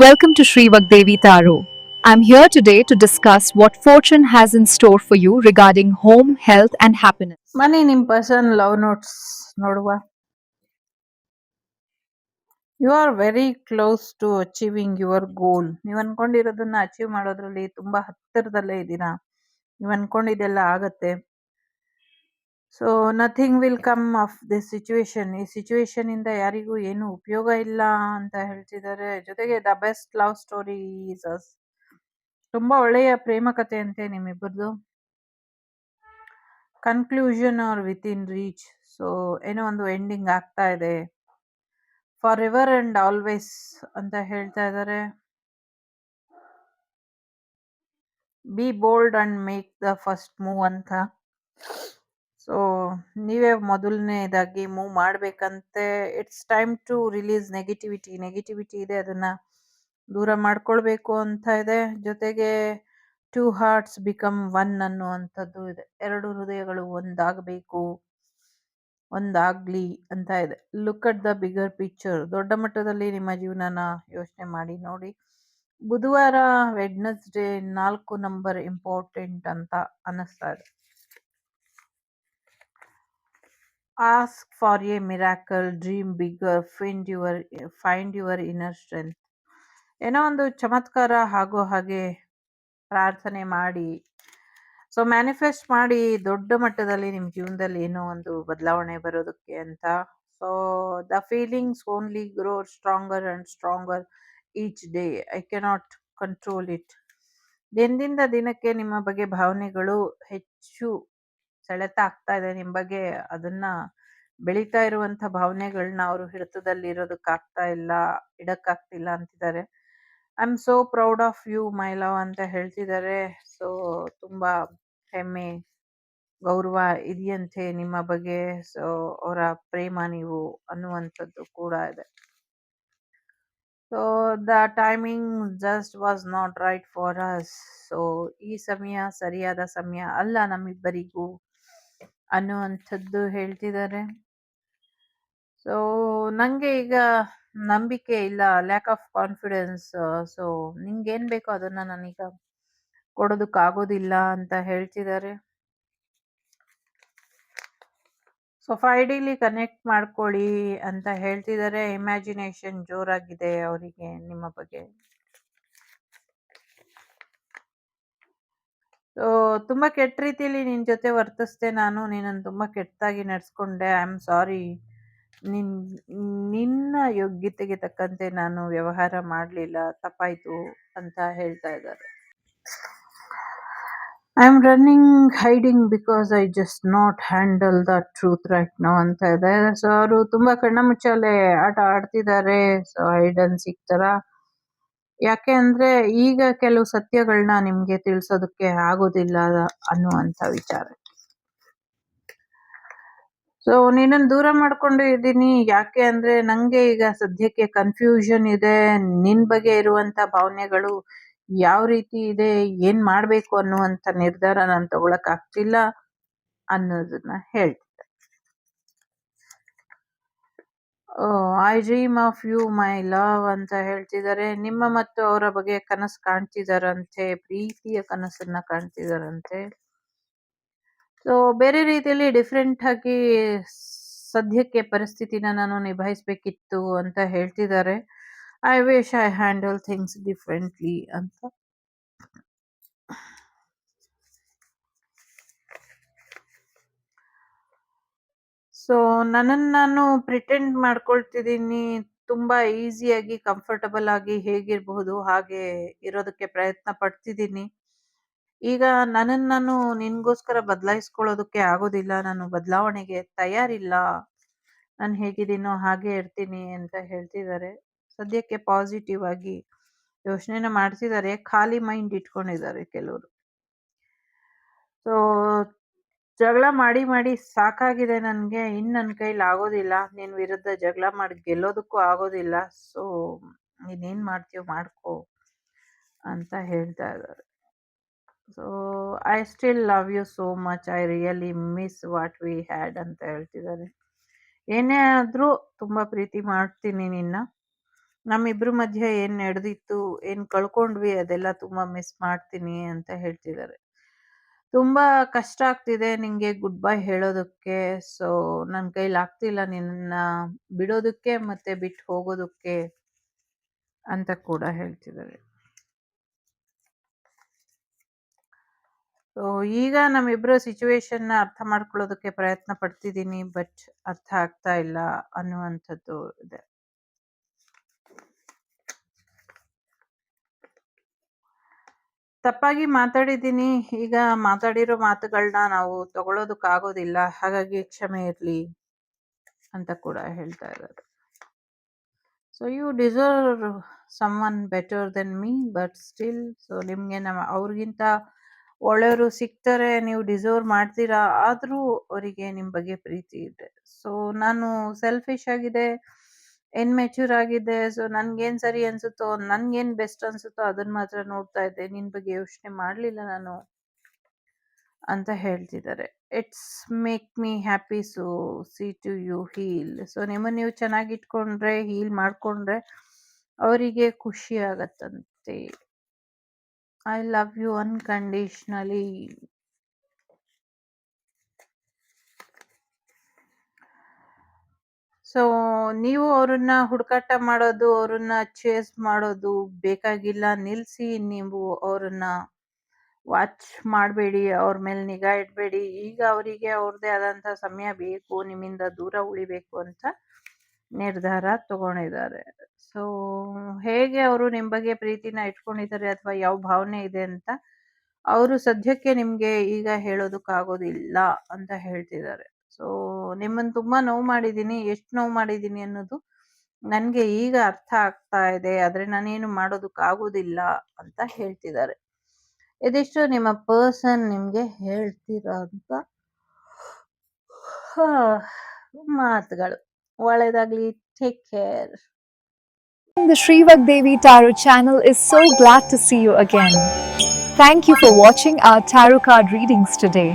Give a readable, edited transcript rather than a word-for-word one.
Welcome to Sri Vagdevi Taro. I'm here today to discuss what fortune has in store for you regarding home, health, and happiness. ಬನ್ನಿ ನಿಮ್ಮ person love notes ನೋಡುವ. You are very close to achieving your goal. ನೀವು ಅನ್ಕೊಂಡಿರೋದನ್ನ achieve ಮಾಡೋದ್ರಲ್ಲಿ ತುಂಬಾ ಹತ್ತಿರದಲ್ಲೇ ಇದ್ದೀರಾ. ನೀವು ಅನ್ಕೊಂಡಿದ್ದೆಲ್ಲ ಆಗತ್ತೆ. So nothing will come of this situation. ಈ ಸಿಚುವೇಶನ್ ಇಂದ ಯಾರಿಗೂ ಏನು ಉಪಯೋಗ ಇಲ್ಲ ಅಂತ ಹೇಳ್ತಿದ್ದಾರೆ. ಜೊತೆಗೆ the best love story is us. ತುಂಬಾ ಒಳ್ಳೆಯ ಪ್ರೇಮ ಕಥೆ ಅಂತೆ ನಿಮ್ಮಿಬ್ಬರದು. Conclusion are within reach. So ಏನೋ ಒಂದು ಎಂಡಿಂಗ್ ಆಗ್ತಾ ಇದೆ. ಫಾರ್ ಎವರ್ ಅಂಡ್ ಆಲ್ವೇಸ್ ಅಂತ ಹೇಳ್ತಾ ಇದ್ದಾರೆ. Be bold and make the first move ಅಂತ. ಸೊ ನೀವೇ ಮೊದಲನೇದಾಗಿ ಮೂವ್ ಮಾಡ್ಬೇಕಂತೆ. It's time to release negativity. Negativity ಇದೆ, ಅದನ್ನ ದೂರ ಮಾಡ್ಕೊಳ್ಬೇಕು ಅಂತ ಇದೆ. ಜೊತೆಗೆ ಟೂ ಹಾರ್ಟ್ಸ್ ಬಿಕಮ್ ಒನ್ ಅನ್ನುವಂಥದ್ದು ಇದೆ. ಎರಡು ಹೃದಯಗಳು ಒಂದಾಗಬೇಕು, ಒಂದಾಗ್ಲಿ ಅಂತ ಇದೆ. Look at the bigger picture. ದೊಡ್ಡ ಮಟ್ಟದಲ್ಲಿ ನಿಮ್ಮ ಜೀವನನ ಯೋಚನೆ ಮಾಡಿ ನೋಡಿ. ಬುಧವಾರ ವೆಡ್ನೆಸ್ಡೇ 4 ನಂಬರ್ ಇಂಪಾರ್ಟೆಂಟ್ ಅಂತ ಅನ್ನಿಸ್ತಾ ಇದೆ. Ask for A miracle, dream bigger, find your inner strength. ಏನೋ ಒಂದು ಚಮತ್ಕಾರ ಆಗೋ ಹಾಗೆ ಪ್ರಾರ್ಥನೆ ಮಾಡಿ. ಸೊ ಮ್ಯಾನಿಫೆಸ್ಟ್ ಮಾಡಿ ದೊಡ್ಡ ಮಟ್ಟದಲ್ಲಿ ನಿಮ್ಮ ಜೀವನದಲ್ಲಿ ಏನೋ ಒಂದು ಬದಲಾವಣೆ ಬರೋದಕ್ಕೆ ಅಂತ. So the feelings only grow stronger and stronger each day. I cannot control it. ದಿನದಿಂದ ದಿನಕ್ಕೆ ನಿಮ್ಮ ಬಗ್ಗೆ ಭಾವನೆಗಳು ಹೆಚ್ಚು ಸೆಳೆತ ಆಗ್ತಾ ಇದೆ ನಿಮ್ಮ ಬಗ್ಗೆ. ಅದನ್ನ ಬೆಳೀತಾ ಇರುವಂತ ಭಾವನೆಗಳನ್ನ ಅವರು ಹಿಡಿತದಲ್ಲಿ ಇಡಕ್ಕಾಗ್ತಿಲ್ಲ ಅಂತಿದ್ದಾರೆ. I am so proud of you my love ಅಂತ ಹೇಳ್ತಿದ್ದಾರೆ. ಸೊ ತುಂಬಾ ಹೆಮ್ಮೆ, ಗೌರವ ಇದೆಯಂತೆ ನಿಮ್ಮ ಬಗ್ಗೆ. ಸೊ ಅವರ ಪ್ರೇಮ ನೀವು ಅನ್ನುವಂಥದ್ದು ಕೂಡ ಇದೆ. So the timing just was not right for us. So ಈ ಸಮಯ ಸರಿಯಾದ ಸಮಯ ಅಲ್ಲ ನಮ್ಮಿಬ್ಬರಿಗೂ ಅನ್ನುವಂಥದ್ದು ಹೇಳ್ತಿದ್ದಾರೆ. ಸೊ ನಂಗೆ ಈಗ ನಂಬಿಕೆ ಇಲ್ಲ, ಲ್ಯಾಕ್ ಆಫ್ ಕಾನ್ಫಿಡೆನ್ಸ್. ಸೊ ನಿಂಗೇನ್ ಬೇಕೋ ಅದನ್ನ ನಾನೀಗ ಕೊಡೋದಕ್ಕಾಗೋದಿಲ್ಲ ಅಂತ ಹೇಳ್ತಿದ್ದಾರೆ. ಸೊ 5Dಲಿ ಕನೆಕ್ಟ್ ಮಾಡ್ಕೊಳ್ಳಿ ಅಂತ ಹೇಳ್ತಿದ್ದಾರೆ. ಇಮ್ಯಾಜಿನೇಷನ್ ಜೋರಾಗಿದೆ ಅವರಿಗೆ ನಿಮ್ಮ ಬಗ್ಗೆ. ಸೊ ತುಂಬಾ ಕೆಟ್ಟ ರೀತಿಯಲ್ಲಿ ನಿನ್ ಜೊತೆ ವರ್ತಿಸ್ದೆ ನಾನು. ನಿನ್ನನ್ನು ತುಂಬಾ ಕೆಟ್ಟದಾಗಿ ನಡ್ಸ್ಕೊಂಡೆ. I am sorry. ನಿನ್ನ ಯೋಗ್ಯತೆಗೆ ತಕ್ಕಂತೆ ನಾನು ವ್ಯವಹಾರ ಮಾಡ್ಲಿಲ್ಲ, ತಪ್ಪಾಯ್ತು ಅಂತ ಹೇಳ್ತಾ ಇದ್ದಾರೆ. I am running hiding because I just not handle the truth right now ಅಂತ ಇದೆ. ಸೊ ಅವರು ತುಂಬಾ ಕಣ್ಣ ಮುಚ್ಚಾಲೆ ಆಟ ಆಡ್ತಿದ್ದಾರೆ. ಸೊ ಹೈಡ್ ಅಂಡ್ ಸೀಕ್ ತರ. ಯಾಕೆ ಅಂದ್ರೆ ಈಗ ಕೆಲವು ಸತ್ಯಗಳನ್ನ ನಿಮ್ಗೆ ತಿಳಿಸೋದಕ್ಕೆ ಆಗೋದಿಲ್ಲ ಅನ್ನುವಂಥ ವಿಚಾರ. ಸೊ ನಿನ್ನನ್ನು ದೂರ ಮಾಡ್ಕೊಂಡು ಇದ್ದೀನಿ. ಯಾಕೆ ಅಂದ್ರೆ ನಂಗೆ ಈಗ ಸದ್ಯಕ್ಕೆ ಕನ್ಫ್ಯೂಷನ್ ಇದೆ. ನಿನ್ ಬಗ್ಗೆ ಇರುವಂತ ಭಾವನೆಗಳು ಯಾವ ರೀತಿ ಇದೆ, ಏನ್ ಮಾಡ್ಬೇಕು ಅನ್ನುವಂಥ ನಿರ್ಧಾರ ನಾನು ತಗೊಳಕ್ ಆಗ್ತಿಲ್ಲ ಅನ್ನೋದನ್ನ ಹೇಳ್ತಿದ್ದೆ. I dream of you my love ಅಂತ ಹೇಳ್ತಿದ್ದಾರೆ. ನಿಮ್ಮ ಮತ್ತು ಅವರ ಬಗ್ಗೆ ಕನಸು ಕಾಣ್ತಿದಾರಂತೆ, ಪ್ರೀತಿಯ ಕನಸನ್ನ ಕಾಣ್ತಿದಾರಂತೆ. ಸೊ ಬೇರೆ ರೀತಿಯಲ್ಲಿ ಡಿಫ್ರೆಂಟ್ ಆಗಿ ಸದ್ಯಕ್ಕೆ ಪರಿಸ್ಥಿತಿನ ನಾನು ನಿಭಾಯಿಸ್ಬೇಕಿತ್ತು ಅಂತ ಹೇಳ್ತಿದ್ದಾರೆ. I wish I handle things differently ಅಂತ. ಸೊ ನನ್ನನ್ನು ನಾನು ಪ್ರಿಟೆಂಡ್ ಮಾಡ್ಕೊಳ್ತಿದ್ದೀನಿ. ತುಂಬಾ ಈಸಿಯಾಗಿ ಕಂಫರ್ಟಬಲ್ ಆಗಿ ಹೇಗಿರಬಹುದು ಹಾಗೆ ಇರೋದಕ್ಕೆ ಪ್ರಯತ್ನ ಪಡ್ತಿದ್ದೀನಿ. ಈಗ ನನ್ನನ್ನು ನಾನು ನಿನ್ಗೋಸ್ಕರ ಬದಲಾಯಿಸ್ಕೊಳ್ಳೋದಕ್ಕೆ ಆಗೋದಿಲ್ಲ. ನಾನು ಬದಲಾವಣೆಗೆ ತಯಾರಿಲ್ಲ. ನಾನು ಹೇಗಿದ್ದೀನೋ ಹಾಗೆ ಇರ್ತೀನಿ ಅಂತ ಹೇಳ್ತಿದ್ದಾರೆ. ಸದ್ಯಕ್ಕೆ ಪಾಸಿಟಿವ್ ಆಗಿ ಯೋಚನೆನ ಮಾಡ್ತಿದ್ದಾರೆ. ಖಾಲಿ ಮೈಂಡ್ ಇಟ್ಕೊಂಡಿದ್ದಾರೆ ಕೆಲವರು. ಸೊ ಜಗಳ ಮಾಡಿ ಮಾಡಿ ಸಾಕಾಗಿದೆ ನನಗೆ. ಇನ್ನು ನನ್ನ ಕೈಲಿ ಆಗೋದಿಲ್ಲ. ನಿನ್ನ ವಿರುದ್ಧ ಜಗಳ ಮಾಡಿ ಗೆಲ್ಲೋದಕ್ಕೂ ಆಗೋದಿಲ್ಲ. ಸೊ ನೀನೇನ್ ಮಾಡ್ತೀಯೋ ಮಾಡ್ಕೋ ಅಂತ ಹೇಳ್ತಾ ಇದ್ದಾರೆ. So I still love you so much. I really miss what we had ಅಂತ ಹೇಳ್ತಿದ್ದಾರೆ. ಏನೇ ಆದ್ರೂ ತುಂಬಾ ಪ್ರೀತಿ ಮಾಡ್ತೀನಿ ನಿನ್ನ. ನಮ್ಮಿಬ್ರ ಮಧ್ಯೆ ಏನ್ ನಡೆದಿತ್ತು, ಏನ್ ಕಳ್ಕೊಂಡ್ವಿ ಅದೆಲ್ಲ ತುಂಬಾ ಮಿಸ್ ಮಾಡ್ತೀನಿ ಅಂತ ಹೇಳ್ತಿದ್ದಾರೆ. ತುಂಬಾ ಕಷ್ಟ ಆಗ್ತಿದೆ ನಿಂಗೆ ಗುಡ್ ಬೈ ಹೇಳೋದಕ್ಕೆ. ಸೊ ನನ್ ಕೈಲಿ ಆಗ್ತಿಲ್ಲ ನಿನ್ನ ಬಿಡೋದಕ್ಕೆ ಮತ್ತೆ ಬಿಟ್ಟು ಹೋಗೋದಕ್ಕೆ ಅಂತ ಕೂಡ ಹೇಳ್ತಿದ್ದಾರೆ. ಸೊ ಈಗ ನಮ್ಮಿಬ್ರ ಸಿಚುವೇಶನ್ ಅರ್ಥ ಮಾಡ್ಕೊಳ್ಳೋದಕ್ಕೆ ಪ್ರಯತ್ನ ಪಡ್ತಿದ್ದೀನಿ, ಬಟ್ ಅರ್ಥ ಆಗ್ತಾ ಇಲ್ಲ ಅನ್ನುವಂಥದ್ದು ಇದೆ. ತಪ್ಪಾಗಿ ಮಾತಾಡಿದ್ದೀನಿ. ಈಗ ಮಾತಾಡಿರೋ ಮಾತುಗಳನ್ನ ನಾವು ತಗೊಳ್ಳೋದಕ್ಕಾಗೋದಿಲ್ಲ. ಹಾಗಾಗಿ ಕ್ಷಮೆ ಇರ್ಲಿ ಅಂತ ಕೂಡ ಹೇಳ್ತಾ ಇದ್ದಾರೆ. So you deserve someone better than me, but still so ನಿಮ್ಗೆ ಅವ್ರಿಗಿಂತ ಒಳ್ಳೆಯವರು ಸಿಗ್ತಾರೆ, ನೀವು ಡಿಸರ್ವ್ ಮಾಡ್ತೀರಾ. ಆದ್ರೂ ಅವರಿಗೆ ನಿಮ್ ಬಗ್ಗೆ ಪ್ರೀತಿ ಇದೆ. ಸೊ ನಾನು ಸೆಲ್ಫಿಶ್ ಆಗಿದೆ, ಇನ್‌ಮೆಚ್ಯೂರ್ ಆಗಿದೆ. ಸೊ ನನ್ಗೇನ್ ಸರಿ ಅನ್ಸುತ್ತೋ, ನನ್ಗೇನ್ ಬೆಸ್ಟ್ ಅನ್ಸುತ್ತೋ ಅದನ್ನ ಮಾತ್ರ ನೋಡ್ತಾ ಇದ್ದೆ. ನಿನ್ ಬಗ್ಗೆ ಯೋಚನೆ ಮಾಡ್ಲಿಲ್ಲ ನಾನು ಅಂತ ಹೇಳ್ತಿದ್ದಾರೆ. It's make me happy so see to you heal. So ನಿಮ್ಮನ್ನ ನೀವು ಚೆನ್ನಾಗಿ ಇಟ್ಕೊಂಡ್ರೆ, ಹೀಲ್ ಮಾಡ್ಕೊಂಡ್ರೆ ಅವರಿಗೆ ಖುಷಿ ಆಗತ್ತಂತೆ. I love you unconditionally. So ನೀವು ಅವ್ರನ್ನ ಹುಡುಕಾಟ ಮಾಡೋದು, ಅವ್ರನ್ನ ಚೇಸ್ ಮಾಡೋದು ಬೇಕಾಗಿಲ್ಲ. ನಿಲ್ಸಿ, ನೀವು ಅವ್ರನ್ನ ವಾಚ್ ಮಾಡಬೇಡಿ, ಅವ್ರ ಮೇಲೆ ನಿಗಾ ಇಡಬೇಡಿ. ಈಗ ಅವರಿಗೆ ಅವ್ರದ್ದೇ ಆದಂಥ ಸಮಯ ಬೇಕು, ನಿಮ್ಮಿಂದ ದೂರ ಉಳಿಬೇಕು ಅಂತ ನಿರ್ಧಾರ ತಗೊಂಡಿದ್ದಾರೆ. ಸೊ ಹೇಗೆ ಅವರು ನಿಮ್ಮ ಬಗ್ಗೆ ಪ್ರೀತಿನ ಇಟ್ಕೊಂಡಿದ್ದಾರೆ ಅಥವಾ ಯಾವ ಭಾವನೆ ಇದೆ ಅಂತ ಅವರು ಸದ್ಯಕ್ಕೆ ನಿಮಗೆ ಈಗ ಹೇಳೋದಕ್ಕಾಗೋದಿಲ್ಲ ಅಂತ ಹೇಳ್ತಿದ್ದಾರೆ. ಸೊ ನಿಮ್ಮನ್ನು ತುಂಬಾ ನೋವು ಮಾಡಿದ್ದೀನಿ, ಎಷ್ಟು ನೋವು ಮಾಡಿದ್ದೀನಿ ಅನ್ನೋದು ನನಗೆ ಈಗ ಅರ್ಥ ಆಗ್ತಾ ಇದೆ. ಆದರೆ ನಾನೇನು ಮಾಡೋದಕ್ಕಾಗೋದಿಲ್ಲ ಅಂತ ಹೇಳ್ತಿದ್ದಾರೆ. ಇದಿಷ್ಟು ನಿಮ್ಮ ಪರ್ಸನ್ ನಿಮ್ಗೆ ಹೇಳ್ತಿರೋಂಥ ಮಾತುಗಳು. ಒಳ್ಳೆಯದಾಗ್ಲಿ. Take care. The Shrivak Devi Tarot channel is so glad to see you again. Thank you for watching our tarot card readings today.